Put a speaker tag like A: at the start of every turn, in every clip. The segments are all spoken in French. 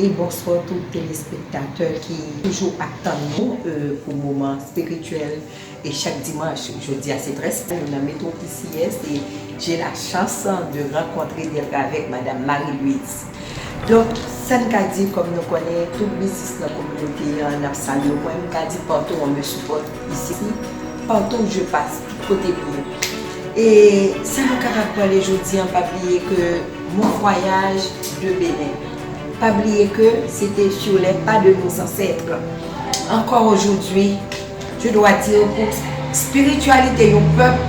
A: Et bonsoir tous les téléspectateurs qui toujours attendent nous pour le moment spirituel. Et chaque dimanche, je dis à cette reste, on a métro PCS et j'ai la chance de rencontrer avec Madame Marie-Louise. Donc, ça nous a dit, comme nous connaissons tout le business dans la communauté, en Absalio, moi, nous a dit partout on me supporte ici, partout où je passe, côté pour. Et ça nous a rappelé aujourd'hui, pas oublier que mon voyage de Bénin. Pas oublier que c'était sur les pas de nos ancêtres. Encore aujourd'hui, je dois dire pour la spiritualité du peuple,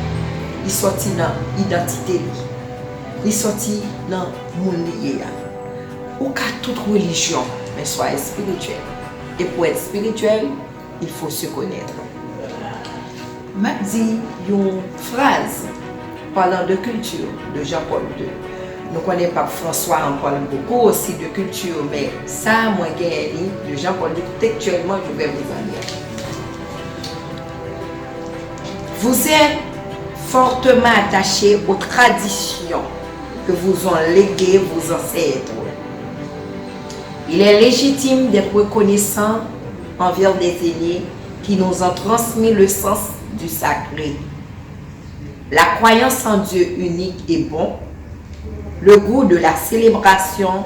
A: il sorti dans l'identité. Il sorti dans le monde lié. Ou qu'à toute religion, mais soit spirituelle. Et pour être spirituel, il faut se connaître. Je dis une phrase parlant de culture de Jean-Paul II. Nous connaissons pas François, on parle beaucoup aussi de culture, mais ça, moi, de Jean-Paul II, textuellement, je vais vous en dire. Vous êtes fortement attaché aux traditions que vous ont léguées vos ancêtres. Il est légitime d'être reconnaissant envers des aînés qui nous ont transmis le sens du sacré. La croyance en Dieu unique et bon, le goût de la célébration,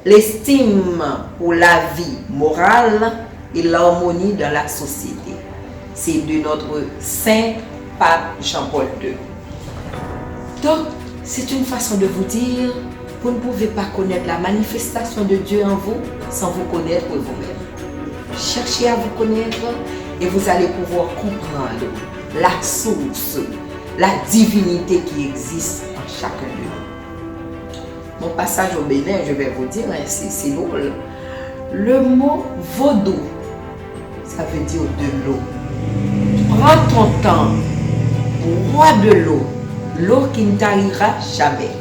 A: l'estime pour la vie morale et l'harmonie dans la société. C'est de notre saint pape Jean-Paul II. Donc, c'est une façon de vous dire, vous ne pouvez pas connaître la manifestation de Dieu en vous sans vous connaître vous-même. Cherchez à vous connaître et vous allez pouvoir comprendre la source, la divinité qui existe en chacun de nous. Mon passage au Bénin, je vais vous dire, c'est drôle. Le mot vaudou, ça veut dire de l'eau. Prends ton temps, roi de l'eau qui ne tarira jamais.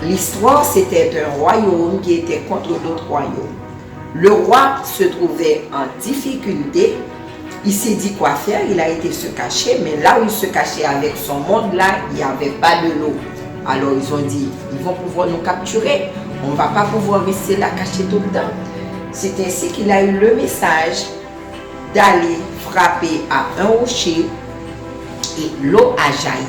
A: L'histoire, c'était un royaume qui était contre d'autres royaumes. Le roi se trouvait en difficulté. Il s'est dit quoi faire, il a été se cacher, mais là où il se cachait avec son monde-là, il n'y avait pas de l'eau. Alors ils ont dit, ils vont pouvoir nous capturer, on ne va pas pouvoir rester là caché tout le temps. C'est ainsi qu'il a eu le message d'aller frapper à un rocher et l'eau a jailli.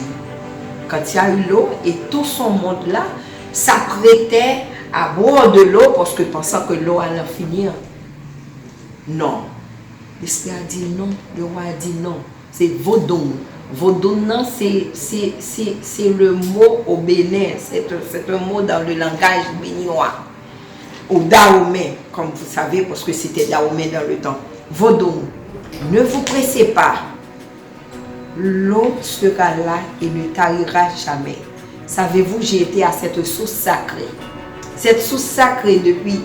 A: Quand il y a eu l'eau et tout son monde-là s'apprêtait à boire de l'eau parce que pensant que l'eau allait finir. Non. L'esprit a dit non, le roi a dit non. C'est Vaudon. Vaudon, c'est le mot au Bénin, c'est un mot dans le langage béninois. Ou Dahomey, comme vous savez, parce que c'était Dahomey dans le temps. Vaudon, ne vous pressez pas. L'eau sera là et ne tarira jamais. Savez-vous, j'ai été à cette source sacrée. Cette source sacrée, depuis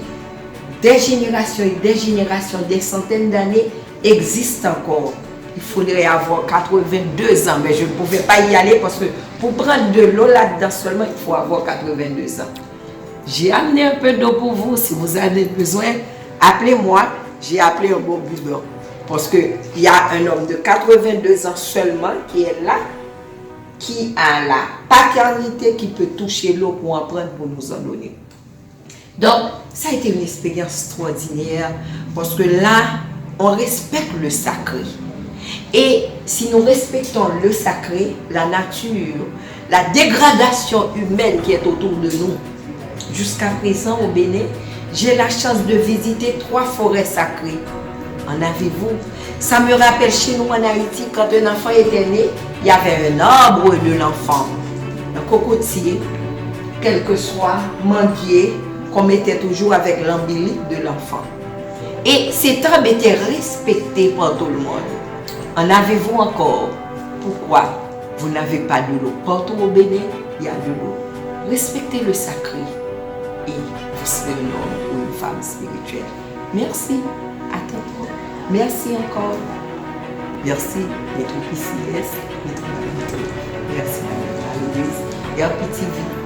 A: des générations et des générations, des centaines d'années, existe encore. Il faudrait avoir 82 ans, mais je ne pouvais pas y aller parce que pour prendre de l'eau là-dedans seulement, il faut avoir 82 ans. J'ai amené un peu d'eau pour vous. Si vous avez besoin, appelez-moi. J'ai appelé un bon buveur. Parce qu'il y a un homme de 82 ans seulement qui est là, qui a la paternité, qui peut toucher l'eau pour en prendre, pour nous en donner. Donc, ça a été une expérience extraordinaire parce que là, on respecte le sacré. Et si nous respectons le sacré, la nature, la dégradation humaine qui est autour de nous, jusqu'à présent au Bénin, j'ai la chance de visiter 3 forêts sacrées. En avez-vous? Ça me rappelle chez nous en Haïti, quand un enfant était né, il y avait un arbre de l'enfant, un cocotier, quel que soit, manguier, qu'on mettait toujours avec l'ombilic de l'enfant. Et cet arbre était respecté par tout le monde. En avez-vous encore? Pourquoi vous n'avez pas de l'eau? Partout au Bénin, il y a de l'eau. Respectez le sacré et vous serez un homme ou une femme spirituelle. Merci. À tantôt. Merci encore. Merci d'être ici. Merci Madame Marie-Louise et un petit vie.